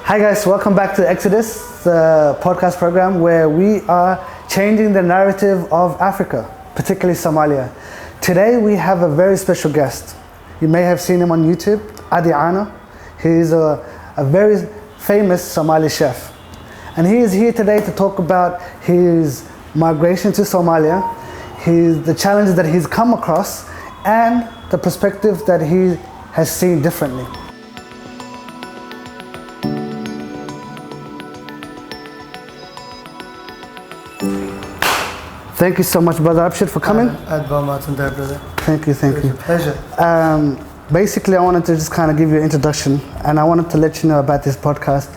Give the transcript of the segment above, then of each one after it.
Hi guys, welcome back to Exodus, the podcast program where we are changing the narrative of Africa, particularly Somalia. Today we have a very special guest. You may have seen him on YouTube, Ana. He is a very famous Somali chef. And he is here today to talk about his migration to Somalia, the challenges that he's come across, and the perspective that he has seen differently. Thank you so much, Brother Abshir, for coming. Brother. Thank you. It's a pleasure. Basically, I wanted to just kind of give you an introduction, and I wanted to let you know about this podcast.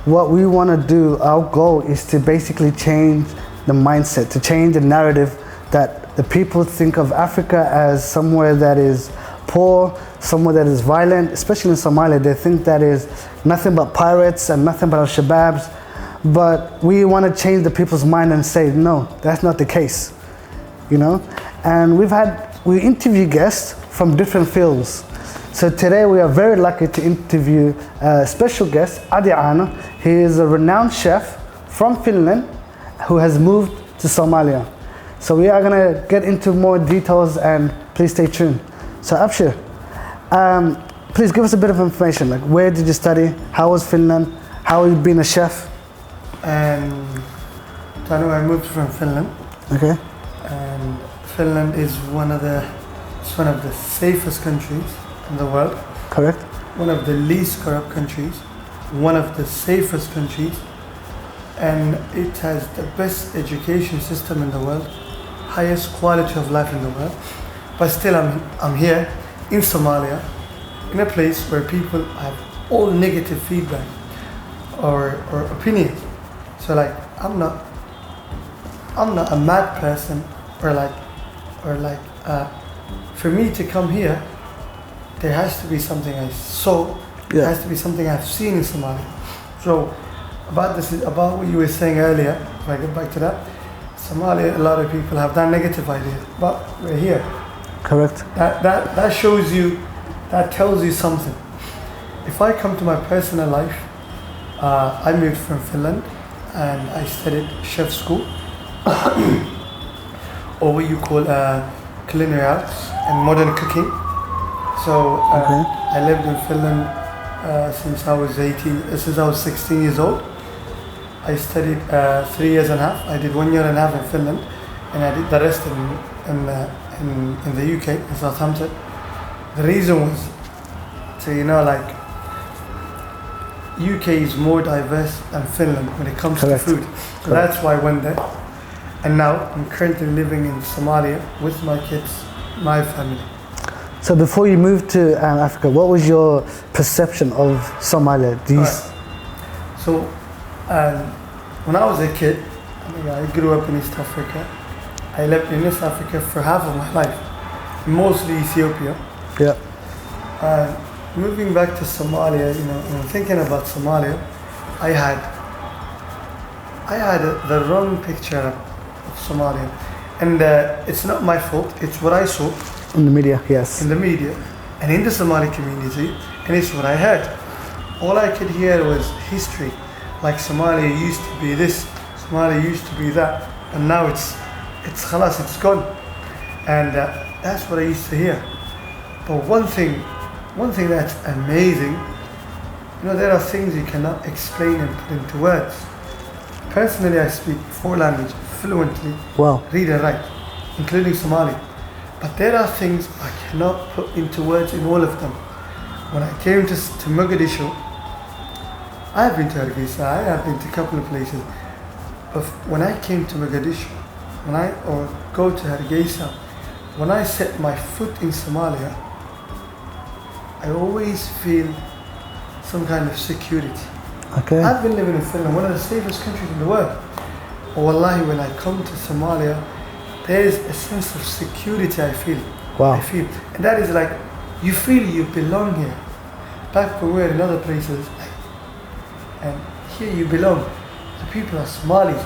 What we want to do, our goal is to basically change the mindset, to change the narrative that the people think of Africa as somewhere that is poor, somewhere that is violent, especially in Somalia. They think that is nothing but pirates and nothing but al-Shabaabs. But we want to change the people's mind and say, no, that's not the case, you know? And we interview guests from different fields. So today we are very lucky to interview a special guest, Ana. He is a renowned chef from Finland who has moved to Somalia. So we are gonna get into more details, and please stay tuned. So Abshir, please give us a bit of information, like where did you study, how was Finland, how have you been a chef? I moved from Finland. Okay. And Finland is one of the safest countries in the world. Correct. One of the least corrupt countries. One of the safest countries. And it has the best education system in the world. Highest quality of life in the world. But still I'm here in Somalia, in a place where people have all negative feedback or opinions. So like I'm not a mad person for me to come here, there has to be something I saw. There has to be something I've seen in Somalia. So about what you were saying earlier, if I get back to that, Somalia, a lot of people have that negative idea, but we're here. Correct. That shows you, that tells you something. If I come to my personal life, I moved from Finland and I studied chef school, or what you call culinary arts and modern cooking. So I lived in Finland since I was 16 years old. I studied 3 years and a half. I did 1 year and a half in Finland, and I did the rest in the UK, in Southampton. The reason was, UK is more diverse than Finland when it comes to food. So that's why I went there. And now I'm currently living in Somalia with my kids, my family. So before you moved to Africa, what was your perception of Somalia? So when I was a kid, I grew up in East Africa. I lived in East Africa for half of my life, mostly Ethiopia. Yeah. Moving back to Somalia, when thinking about Somalia, I had the wrong picture of Somalia, and it's not my fault. It's what I saw in the media. Yes. In the media, and in the Somali community, and it's what I heard. All I could hear was history, like Somalia used to be this, Somalia used to be that, and now it's khalas, it's gone, and that's what I used to hear. But one thing that's amazing, there are things you cannot explain and put into words. Personally, I speak 4 languages fluently, read and write, including Somali. But there are things I cannot put into words in all of them. When I came to Mogadishu, I have been to Hargeisa, I have been to a couple of places. But when I came to Mogadishu, or go to Hargeisa, when I set my foot in Somalia, I always feel some kind of security. Okay. I've been living in Finland, one of the safest countries in the world. But wallahi, when I come to Somalia, there is a sense of security I feel. Wow. I feel. And that is like, you feel you belong here. Back when we were in other places, and here you belong. The people are Somalis.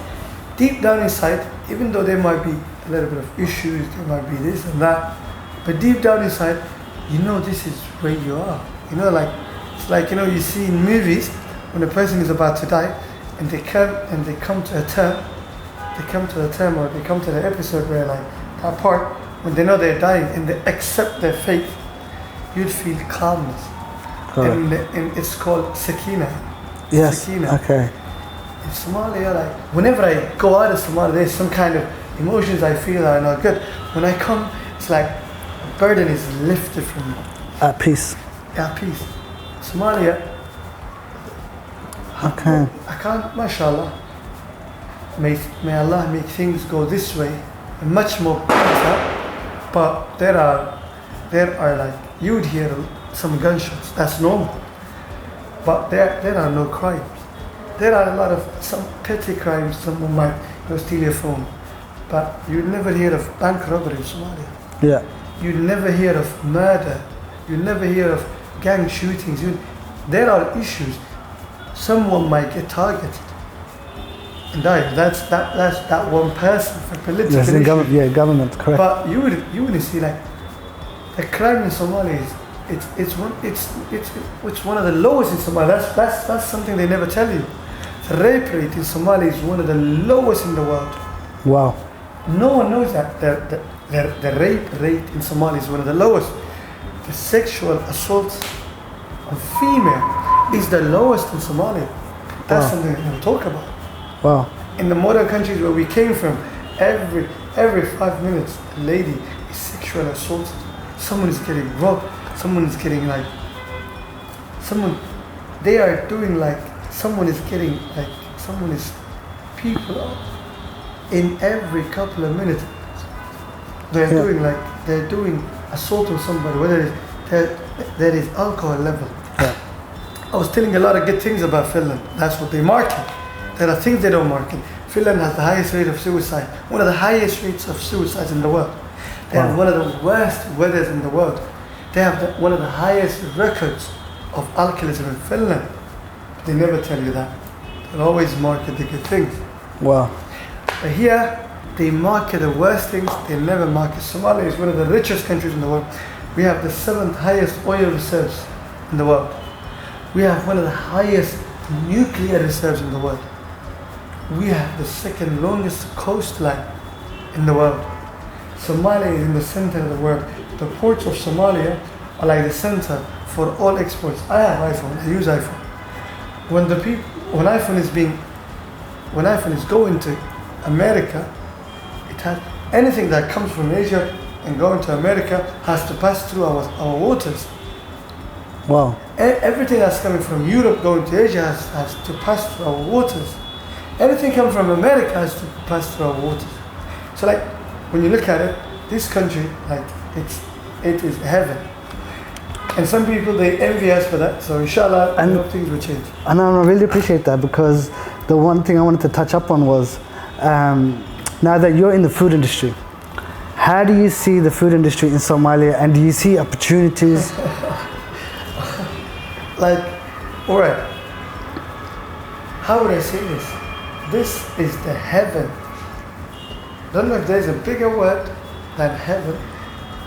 Deep down inside, even though there might be a little bit of issues, there might be this and that, but deep down inside, this is where you are. It's like, you see in movies, when a person is about to die, and they come to a term, or they come to the episode where like that part when they know they're dying and they accept their fate, you'd feel calmness. And it's called sakina. Yes. Sakina. Okay. In Somalia, like whenever I go out of Somalia, there's some kind of emotions I feel that are not good. When I come, it's like a burden is lifted from me. At peace. At peace. Somalia. Okay. I can't, mashallah. May Allah make things go this way and much more better. But there are like you'd hear some gunshots. That's normal. But there are no crimes. There are a lot of some petty crimes. Someone might steal your phone, but you'd never hear of bank robbery in Somalia. Yeah. You'd never hear of murder. You'd never hear of gang shootings. There are issues. Someone might get targeted and die. That's that one person for political Yes, in issues. government, correct. But you wouldn't see like the crime in Somalia is it's one of the lowest in Somalia. That's something they never tell you. The rape rate in Somalia is one of the lowest in the world. Wow. No one knows that. The rape rate in Somalia is one of the lowest. The sexual assault of female is the lowest in Somalia. That's something they never talk about. Wow. In the modern countries where we came from, every 5 minutes a lady is sexually assaulted. Someone is getting robbed. Someone is getting people in every couple of minutes. They're doing assault on somebody, whether there is alcohol level. Yeah. I was telling a lot of good things about Finland. That's what they market. There are things they don't market. Finland has the highest rate of suicide, one of the highest rates of suicides in the world. They have one of the worst weathers in the world. They have one of the highest records of alcoholism in Finland. They never tell you that. They always market the good things. Wow. But here, they market the worst things. They never market. Somalia is one of the richest countries in the world. We have the 7th highest oil reserves in the world. We have one of the highest nuclear reserves in the world. We have the 2nd longest coastline in the world. Somalia is in the center of the world. The ports of Somalia are like the center for all exports. I have iPhone. I use iPhone. When iPhone is going to America, it has anything that comes from Asia and going to America has to pass through our waters. Wow. Everything that's coming from Europe going to Asia has to pass through our waters. Anything coming from America has to pass through our waters. So like when you look at it, this country, like it is heaven. And some people, they envy us for that. So inshallah, I hope things will change. And I really appreciate that, because the one thing I wanted to touch up on was, now that you're in the food industry, how do you see the food industry in Somalia, and do you see opportunities? Like, all right, how would I say this? This is the heaven. Don't know if there's a bigger word than heaven.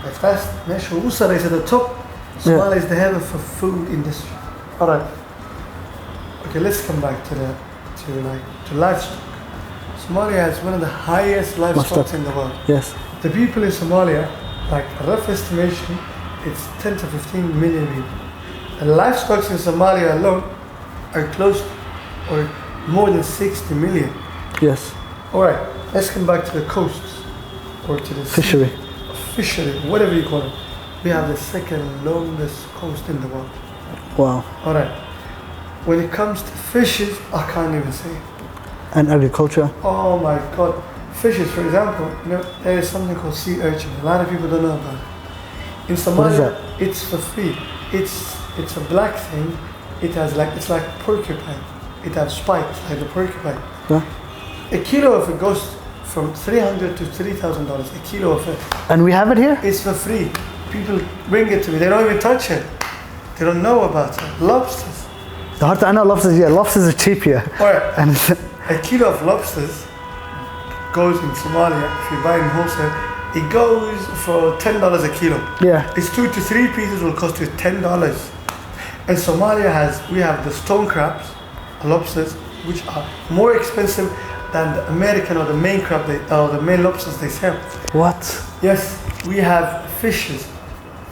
If that's Nashua Usara is at the top, Somalia is the heaven for food industry. All right. Okay, let's come back to livestock. Somalia has one of the highest livestock in the world. Yes. The people in Somalia, like a rough estimation, it's 10 to 15 million people. The livestock in Somalia alone are close or more than 60 million. Yes. All right, let's come back to the coasts or to the fishery. Fishery, whatever you call it. We have the 2nd longest coast in the world. Wow. All right. When it comes to fishes, I can't even say it. And agriculture. Oh my God. Fishes, for example, there is something called sea urchin. A lot of people don't know about it. In Somalia, it's for free. It's a black thing. It's like porcupine. It has spikes like the porcupine. Yeah. A kilo of it goes from $300 to $3,000. A kilo of it. And we have it here? It's for free. People bring it to me. They don't even touch it. They don't know about it. Lobsters. I know lobsters. Yeah, lobsters are cheap here. All right. And a kilo of lobsters goes in Somalia. If you buy in wholesale, it goes for $10 a kilo. Yeah. It's 2 to 3 pieces will cost you $10. And Somalia we have the stone crabs. lobsters, which are more expensive than the American or the main crab or the main lobsters they sell. What? Yes, we have fishes.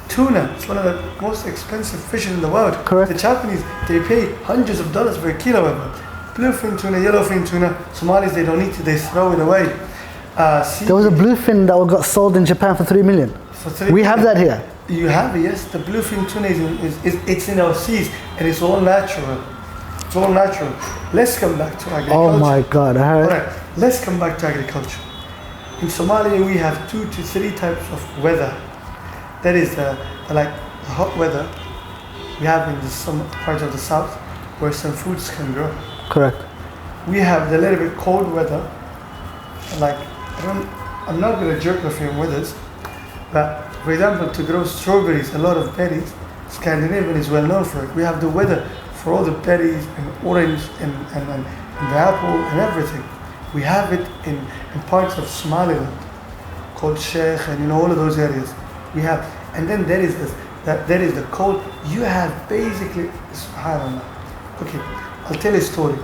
Tuna, it's one of the most expensive fishes in the world. Correct. The Japanese, they pay hundreds of dollars for a kilo of it. Bluefin tuna, yellowfin tuna. Somalis, they don't eat it, they throw it away. There was a bluefin that got sold in Japan for 3 million. We have that here. You have it, yes. The bluefin tuna it's in our seas and it's all natural. It's all natural. Let's come back to agriculture. Oh my God, I heard. Alright, let's come back to agriculture. In Somalia, we have 2 to 3 types of weather. That is the hot weather we have in some parts of the south where some foods can grow. Correct. We have the little bit cold weather, like I'm not going to geography on weathers, but for example, to grow strawberries, a lot of berries, Scandinavian is well known for it. We have the weather for all the berries and orange and the apple and everything. We have it in parts of Somaliland called Sheikh and all of those areas. We have, and then there is the cold. You have basically, subhanAllah. Okay, I'll tell you a story.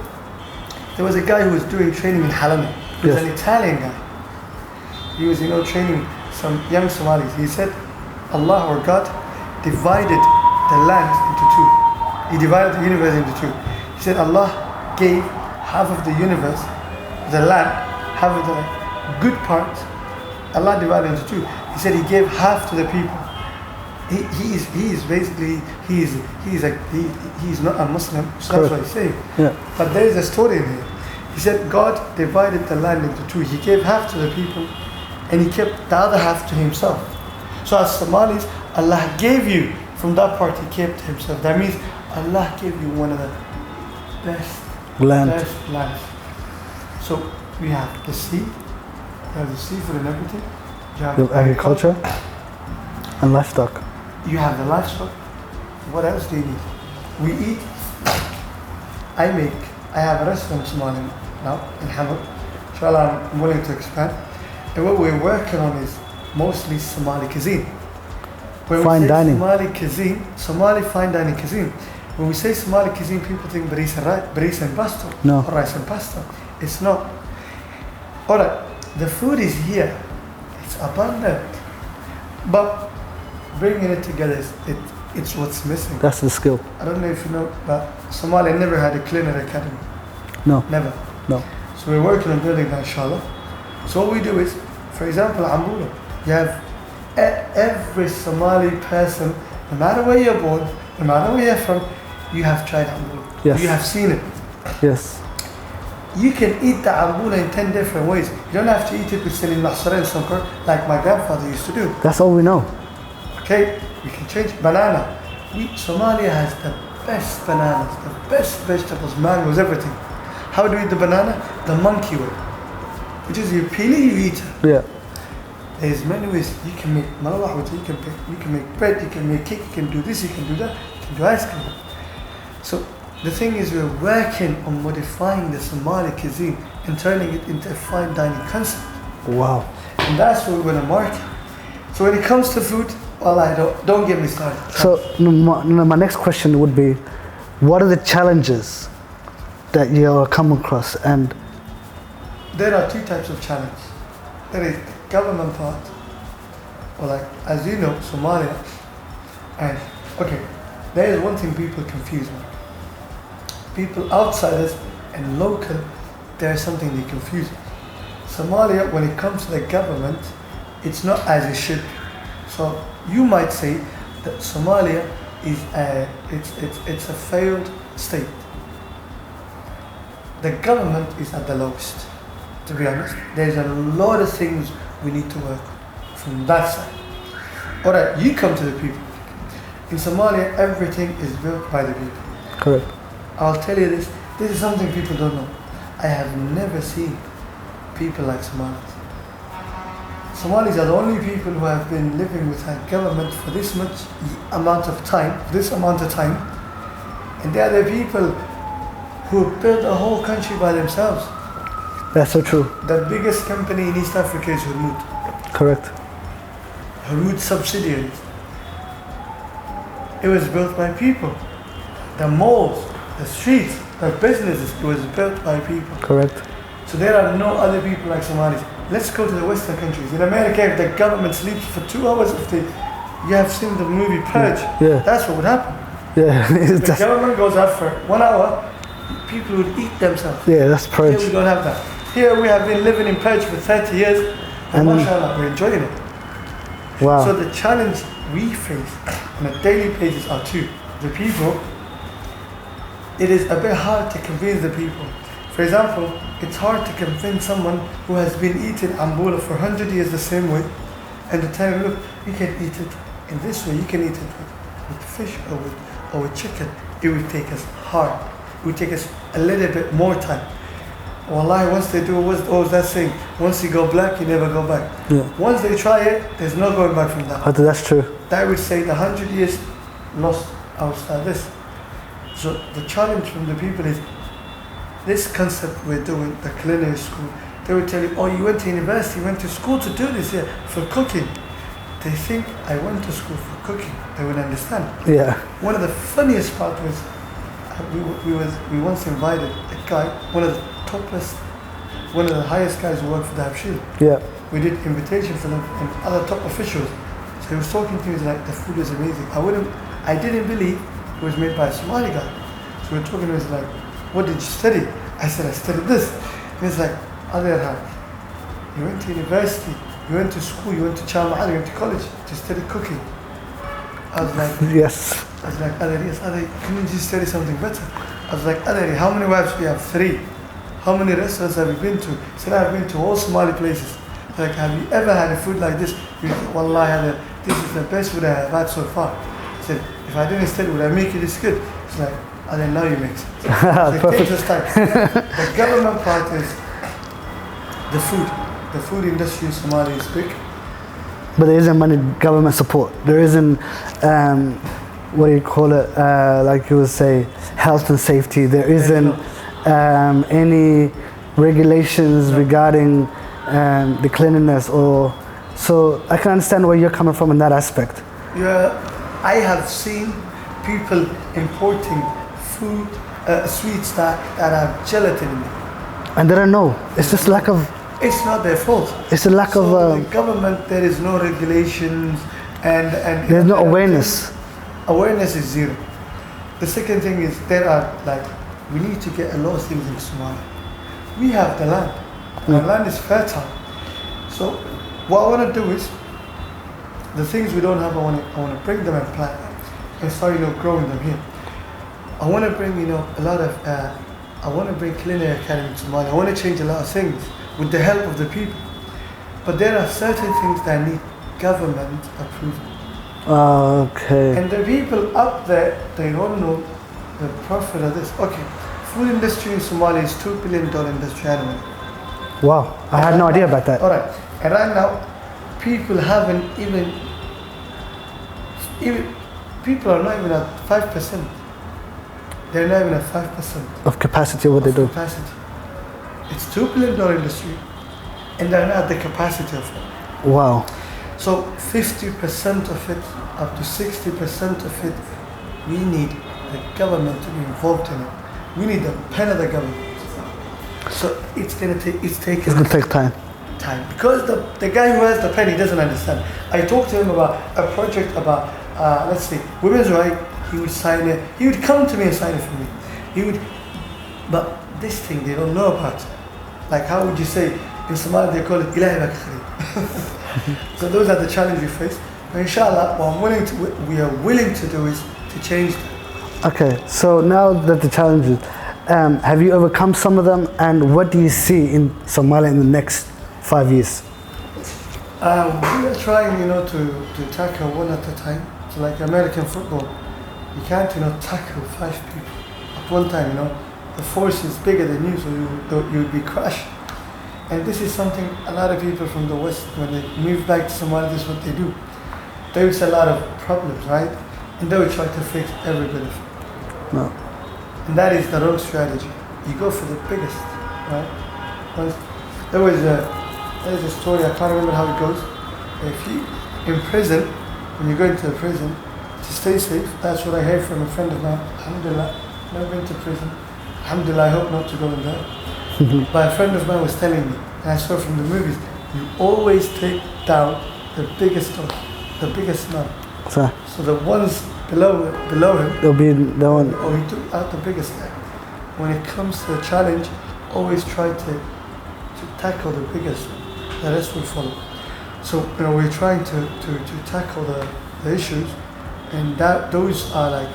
There was a guy who was doing training in Halana. He was an Italian guy. He was, training some young Somalis. He said, Allah or God divided the land into 2. He divided the universe into 2. He said Allah gave half of the universe, the land, half of the good part. Allah divided into 2. He said He gave half to the people. He's not a Muslim, so that's what he's saying. Yeah. But there is a story in here. He said God divided the land into 2. He gave half to the people, and He kept the other half to Himself. So as Somalis, Allah gave you from that part He kept to Himself. That means Allah gave you one of the best lands. So we have the sea, you have the seafood and everything. You have agriculture and livestock. You have the livestock. What else do you need? We eat. I have a restaurant in Somalia now in Hamad. Inshallah, I'm willing to expand. And what we're working on is mostly Somali cuisine. When fine dining. Somali fine dining cuisine. When we say Somali cuisine, people think rice and pasta. No. Or rice and pasta. It's not. Alright, the food is here. It's abundant. But bringing it together, it's what's missing. That's the skill. I don't know if you know, but Somalia never had a culinary academy. No. Never. No. So we're working on building that, inshallah. So what we do is, for example, Ambula. You have every Somali person, no matter where you're born, no matter where you're from, you have tried Ambula. Yes. You have seen it. Yes. You can eat the Ambula in 10 different ways. You don't have to eat it with Salim Mahsara and Sankar like my grandfather used to do. That's all we know. Okay, we can change banana. Somalia has the best bananas, the best vegetables, mangoes, everything. How do you eat the banana? The monkey way, which is you peel it, you eat it. Yeah. There's many ways you can make malawah with it, you can make bread, you can make cake, you can do this, you can do that, you can do ice cream. So the thing is we're working on modifying the Somali cuisine and turning it into a fine dining concept. Wow. And that's what we're going to market. So when it comes to food, well, don't get me started. So my next question would be, what are the challenges that you come across? And there are 2 types of challenge. There is government part, or like, as you know, Somalia. And okay, there is one thing people confuse me. People outsiders and local, there is something they confuse. Somalia, when it comes to the government, it's not as it should be. So you might say that Somalia is it's a failed state. The government is at the lowest. To be honest, there's a lot of things we need to work from that side. Alright, you come to the people. In Somalia, everything is built by the people. correct. I'll tell you this is something people don't know. I have never seen people like Somalis. Somalis are the only people who have been living with our government for this amount of time, and they are the people who built the whole country by themselves. That's so true. The biggest company in East Africa is Hormuz. Correct. Hormuz subsidiaries. It was built by people. The malls, the streets, the businesses, it was built by people. Correct. So there are no other people like Somalis. Let's go to the Western countries. In America, if the government sleeps for 2 hours, you have seen the movie Purge. Yeah. That's what would happen. Yeah. If the government goes out for 1 hour, people would eat themselves. Yeah, that's Purge. Here we don't have that. Here we have been living in Purge for 30 years, and mashallah, we're enjoying it. Wow. So the challenge we face on a daily basis are two. The people, it is a bit hard to convince the people. For example, it's hard to convince someone who has been eating ambula for 100 years the same way, and to tell him, look, you can eat it in this way, you can eat it with fish or with chicken. It would take us hard. It would take us a little bit more time. Wallahi, once they do, what was that saying? Once you go black, you never go back. Yeah. Once they try it, there's no going back from that. But that's true. That would say the 100 years lost outside this. So the challenge from the people is this concept we're doing, the culinary school. They would tell you, oh, you went to university, you went to school to do this here for cooking. They think I went to school for cooking. They would understand. Yeah. One of the funniest part was we once invited a guy, one of the highest guys who worked for the Abshir. Yeah. We did invitation for them and other top officials. So he was talking to me, he's like, the food is amazing. I didn't believe it was made by a Somali guy. So we were talking to him, he's like, what did you study? I said, I studied this. And he's like, Adiyar, you went to university, you went to school, you went to Jama'ah, you went to college to study cooking. I was like, yes. I was like, Adiyar, yes, Adiyar, can you just study something better? I was like, Adiyar, how many wives do you have? 3. How many restaurants have you been to? He said, I've been to all Somali places. Like, have you ever had a food like this? He said, Wallahi, Adiyar, this is the best food I have had so far. He said, if I didn't study, would I make it this good? He's like, I didn't know you make sense. So it takes us time. The government part is the food. The food industry in Somalia is big. But there isn't money government support. There isn't, what do you call it, like you would say, health and safety. There isn't any regulations regarding the cleanliness or, so I can understand where you're coming from in that aspect. Yeah, I have seen people importing food, sweets that have gelatin in it. And they don't know. It's just lack of. It's not their fault. It's a lack of. The government, there is no regulations and there's no awareness. Awareness is zero. The second thing is we need to get a lot of things in Somalia. We have the land. Our land is fertile. So what I want to do is the things we don't have. I want to bring them and plant them and start growing them here. I want to bring a lot of. I want to bring culinary academy to Somalia. I want to change a lot of things with the help of the people. But there are certain things that need government approval. Okay. And the people up there, they don't know the profit of this. Okay, food industry in Somalia is $2 billion industry annually. Wow, I had no idea about that. All right, and right now, people haven't even people are not even at 5%. They're not even at 5% of capacity of what they do. Capacity. It's $2 billion industry, and they're not at the capacity of it. Wow. So 50% of it, up to 60% of it, we need the government to be involved in it. We need the pen of the government. So it's gonna take time. Because the guy who has the pen, he doesn't understand. I talked to him about a project about let's see, women's rights. He would sign it. He would come to me and sign it for me. But this thing they don't know about. Like, how would you say in Somalia they call it ilahi bakri. So those are the challenges we face. But inshallah, what we are willing to do is to change them. Okay, so now that the challenges, have you overcome some of them, and what do you see in Somalia in the next 5 years? We are trying, to tackle one at a time. So like American football, you can't, tackle 5 people at one time. The force is bigger than you, so you'll be crushed. And this is something a lot of people from the West, when they move back to Somalia, this is what they do. There's a lot of problems, right? And they will try to fix every bit of it. No. And that is the wrong strategy. You go for the biggest, right? There's a story, I can't remember how it goes. If you, in prison, when you go into a prison, to stay safe, that's what I heard from a friend of mine, alhamdulillah, never been to prison. Alhamdulillah, I hope not to go in there. But a friend of mine was telling me, and I saw from the movies, you always take down the biggest one, the biggest man. So So the ones below him, it'll be the one. or he took out the biggest guy. When it comes to the challenge, always try to tackle the biggest one. The rest will follow. So we're trying to tackle the issues, and those are like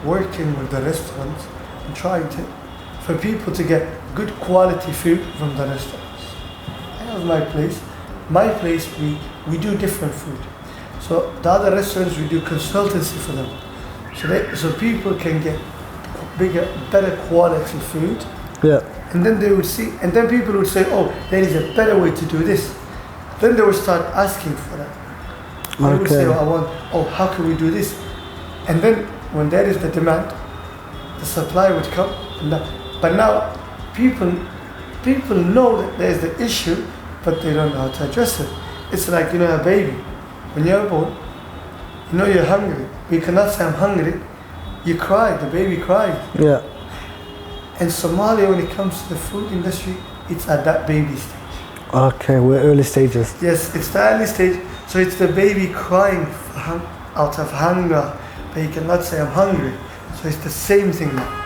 working with the restaurants and trying to for people to get good quality food from the restaurants. I have my place. My place we do different food. So the other restaurants we do consultancy for them. So people can get better quality food. Yeah. And then they would see, and then people would say, oh, there is a better way to do this. Then they would start asking for that. They would say, how can we do this? And then when there is the demand, the supply would come. But now people know that there's the issue, but they don't know how to address it. It's like, a baby. When you're born, you're hungry. But you cannot say I'm hungry. You cry, the baby cries. Yeah. In Somalia, when it comes to the food industry, it's at that baby stage. Okay, we're early stages. Yes, it's the early stage. So it's the baby crying out of hunger, but he cannot say I'm hungry. So it's the same thing now.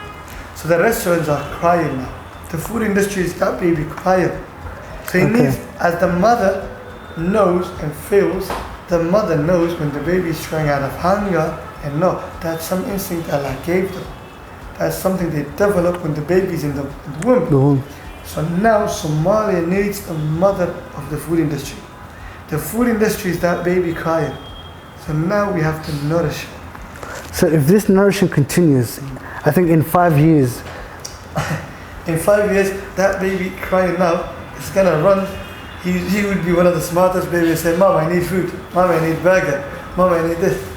So the restaurants are crying now. The food industry is that baby crying. So it needs, as the mother knows and feels, the mother knows when the baby is crying out of hunger, and no, that's some instinct Allah gave them. That's something they develop when the baby's in the womb. So now Somalia needs the mother of the food industry. The food industry is that baby crying. So now we have to nourish it. So if this nourishing continues, I think in 5 years. In 5 years, that baby crying now is gonna run. He would be one of the smartest babies and say, Mom, I need food. Mom, I need burger. Mom, I need this.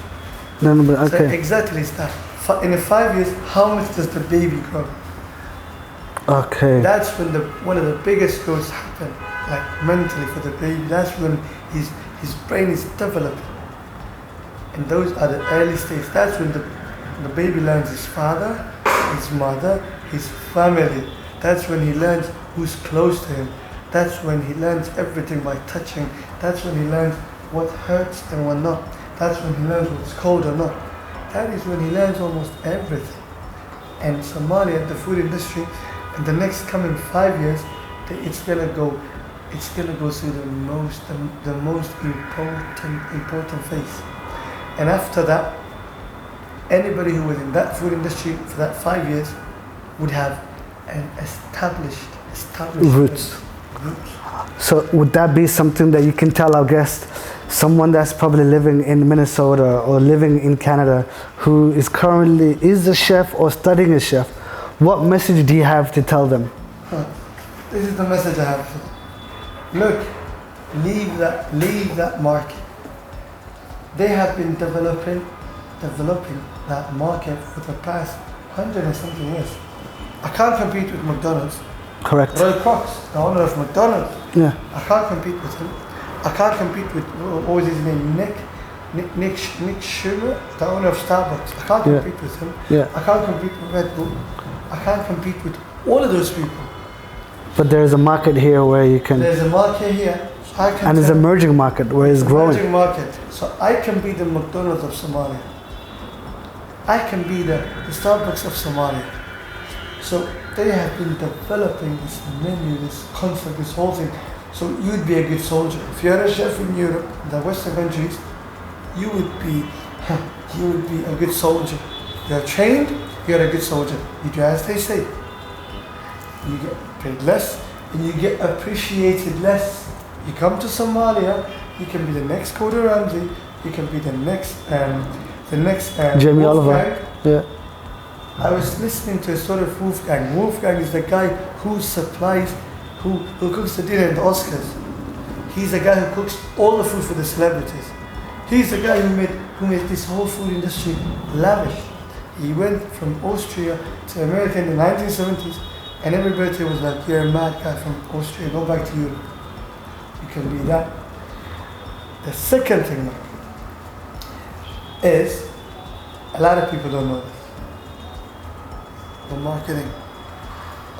No, but okay. So exactly it's that. In 5 years, how much does the baby grow? Okay. That's when one of the biggest growths happen, like mentally for the baby. That's when his brain is developing. And those are the early stages. That's when the baby learns his father, his mother, his family. That's when he learns who's close to him. That's when he learns everything by touching. That's when he learns what hurts and what not. That's when he learns what's cold or not. That is when he learns almost everything. And Somalia, the food industry, in the next coming 5 years, it's gonna go through the most important phase. And after that, anybody who was in that food industry for that 5 years would have an established roots. So would that be something that you can tell our guest, someone that's probably living in Minnesota or living in Canada, who is currently a chef or studying a chef? What message do you have to tell them? This is the message I have for them. Look, leave that market. They have been developing that market for the past 100 and something years. I can't compete with McDonald's. Correct. Roy Cox, the owner of McDonald's. Yeah. I can't compete with him. I can't compete with, what was his name? Nick Sugar, the owner of Starbucks. I can't compete with him. Yeah. I can't compete with Red Bull. I can't compete with all of those people. But there's a market here where you can. There's a market here. So I can. And it's an emerging market where it's growing. Emerging market. So I can be the McDonald's of Somalia. I can be the Starbucks of Somalia. So they have been developing this menu, this concept, this whole thing. So you'd be a good soldier. If you're a chef in Europe, the Western countries, you would be a good soldier. You're trained, you're a good soldier. You do as they say. You get paid less and you get appreciated less. You come to Somalia, you can be the next Gordon Ramsay, you can be the next Jamie Oliver. Yeah. I was listening to a story of Wolfgang. Wolfgang is the guy who supplies, who cooks the dinner in the Oscars. He's the guy who cooks all the food for the celebrities. He's the guy who made this whole food industry lavish. He went from Austria to America in the 1970s, and everybody was like, "You're a mad guy from Austria, go back to Europe." You can be that. The second thing is, a lot of people don't know this. The marketing.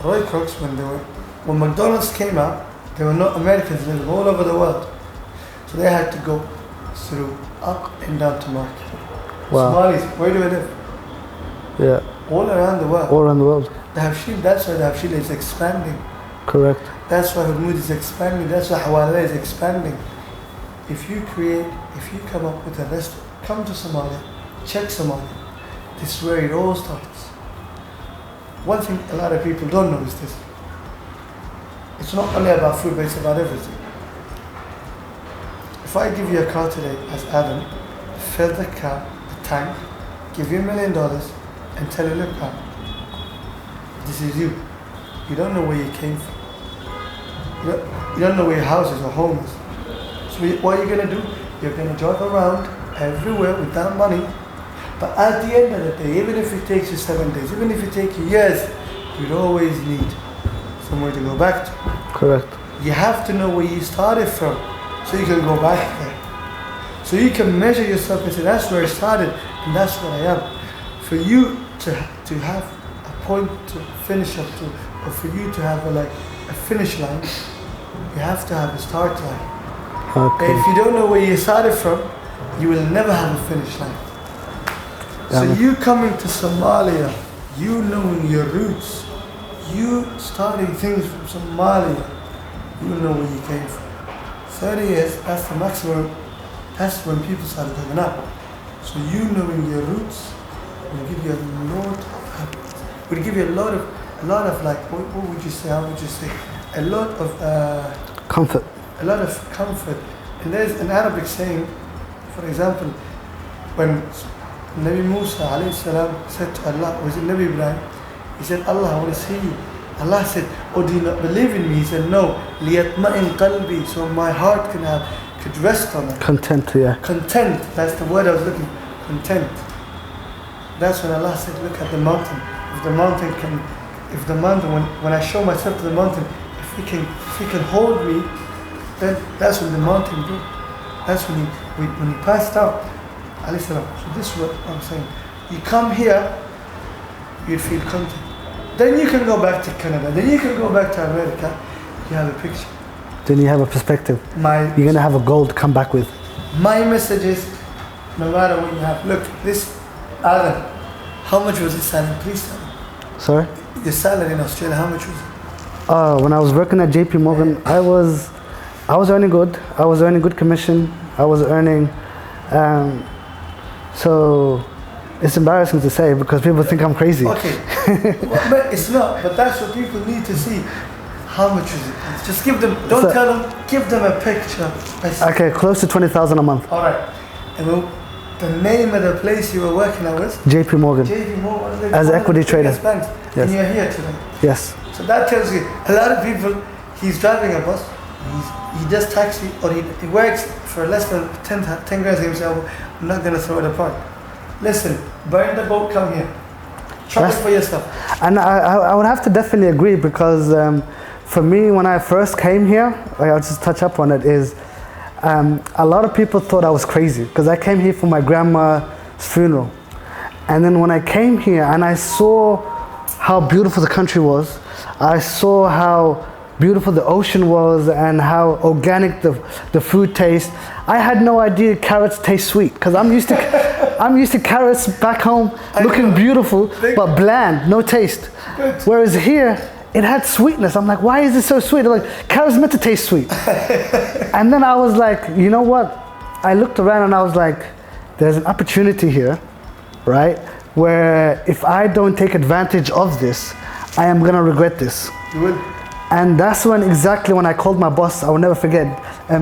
Roy Crooks, when McDonald's came out, there were no Americans living all over the world. So they had to go through up and down to market. Wow. Somalis, where do we live? Yeah. All around the world. All around the world. The Abshir, that's why the Abshir is expanding. Correct. That's why Hudmud is expanding. That's why Hawala is expanding. If you come up with a restaurant, come to Somalia, check Somalia. This is where it all starts. One thing a lot of people don't know is this. It's not only about food, but it's about everything. If I give you a car today as Adam, fill the car, the tank, give you $1 million and tell you, look, Adam, this is you. You don't know where you came from. You don't know where your house is or home is. So what are you going to do? You're going to drive around everywhere without money. But at the end of the day, even if it takes you 7 days, even if it takes you years, you'd always need somewhere to go back to. Correct. You have to know where you started from so you can go back there. So you can measure yourself and say, that's where I started and that's where I am. For you to have a point to finish up to, or for you to have a finish line, you have to have a start line. Okay. And if you don't know where you started from, you will never have a finish line. So you coming to Somalia, you knowing your roots, you starting things from Somalia, you know where you came from. 30 years, that's the maximum, that's when people started coming up. So you knowing your roots will give you a lot of happiness. Will give you a lot of like, what would you say, how would you say? A lot of comfort. A lot of comfort. And there's an Arabic saying, for example, when Nabi Musa alayhi salam said to Allah, was it Nabi Ibrahim? He said, Allah, I want to see you. Allah said, oh, do you not believe in me? He said, no. لِيَطْمَئِنْ قَلْبِي, so my heart could rest on it. Content, yeah. Content, that's the word I was looking for. Content. That's when Allah said, look at the mountain. If the mountain, when I show myself to the mountain, if he can hold me, then that's when the mountain grew. That's when he passed out. So this is what I'm saying. You come here, you feel content. Then you can go back to Canada. Then you can go back to America. You have a picture. Then you have a perspective. You're going to have a goal to come back with. My message is, no matter what you have, look, this Adam, how much was his salary? Please tell me. Sorry? Your salary in Australia, how much was it? When I was working at JP Morgan, I was earning good. I was earning good commission. I was earning, so it's embarrassing to say because people think I'm crazy. Okay, but it's not. But that's what people need to see. How much is it? Just give them. Don't tell them. Give them a picture. Okay, close to 20,000 a month. All right. And the name of the place you were working at was JP Morgan. JP Morgan. As an equity trader. Yes. And you're here today. Yes. So that tells you a lot of people. He's driving a bus. He does taxi, or he works for less than 10 grand himself. I'm not going to throw it apart. Listen, burn the boat, come here. Try it for yourself. And I would have to definitely agree because for me, when I first came here, I'll just touch up on it, is a lot of people thought I was crazy because I came here for my grandma's funeral. And then when I came here and I saw how beautiful the country was, I saw how beautiful the ocean was and how organic the food tastes. I had no idea carrots taste sweet because I'm used to carrots back home looking beautiful but bland, no taste. Whereas here, it had sweetness. I'm like, why is it so sweet? They're like, carrots meant to taste sweet. And then I was like, you know what? I looked around and I was like, there's an opportunity here, right? Where if I don't take advantage of this, I am gonna regret this. You will. And that's exactly when I called my boss. I will never forget.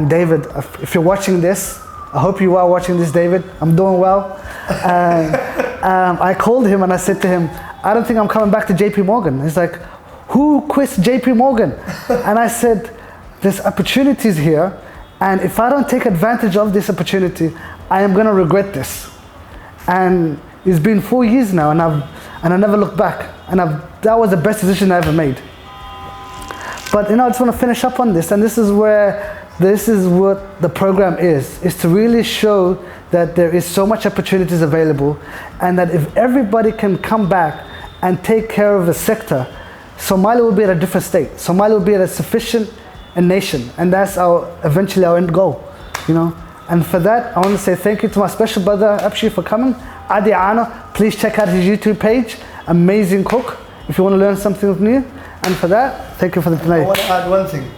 David, if you're watching this, I hope you are watching this, David. I'm doing well. I called him and I said to him, I don't think I'm coming back to JP Morgan. He's like, who quits JP Morgan? And I said, there's opportunities here. And if I don't take advantage of this opportunity, I am going to regret this. And it's been 4 years now and I never looked back. And that was the best decision I ever made. But I just want to finish up on this, and this is what the program is to really show that there is so much opportunities available, and that if everybody can come back and take care of the sector, Somalia will be at a different state. Somalia will be at a sufficient nation, and that's eventually our end goal, you know. And for that, I want to say thank you to my special brother Abshir for coming. Adi Ana, please check out his YouTube page. Amazing cook. If you want to learn something new, and for that, thank you for the tonight. I want to add one thing.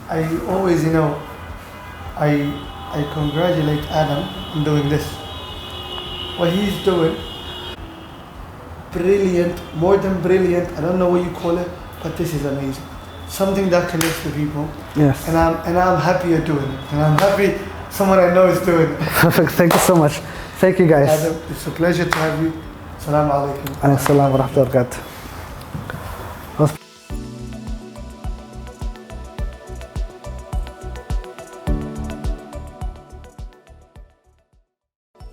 I always, I congratulate Adam on doing this. What he's doing, brilliant, more than brilliant. I don't know what you call it, but this is amazing. Something that connects with people. Yes. And I'm happy you're doing it. And I'm happy someone I know is doing it. Perfect. Thank you so much. Thank you guys. Adam, it's a pleasure to have you. Assalamu alaikum. Alaykum salam wa rahmatullahi wa barakatuh.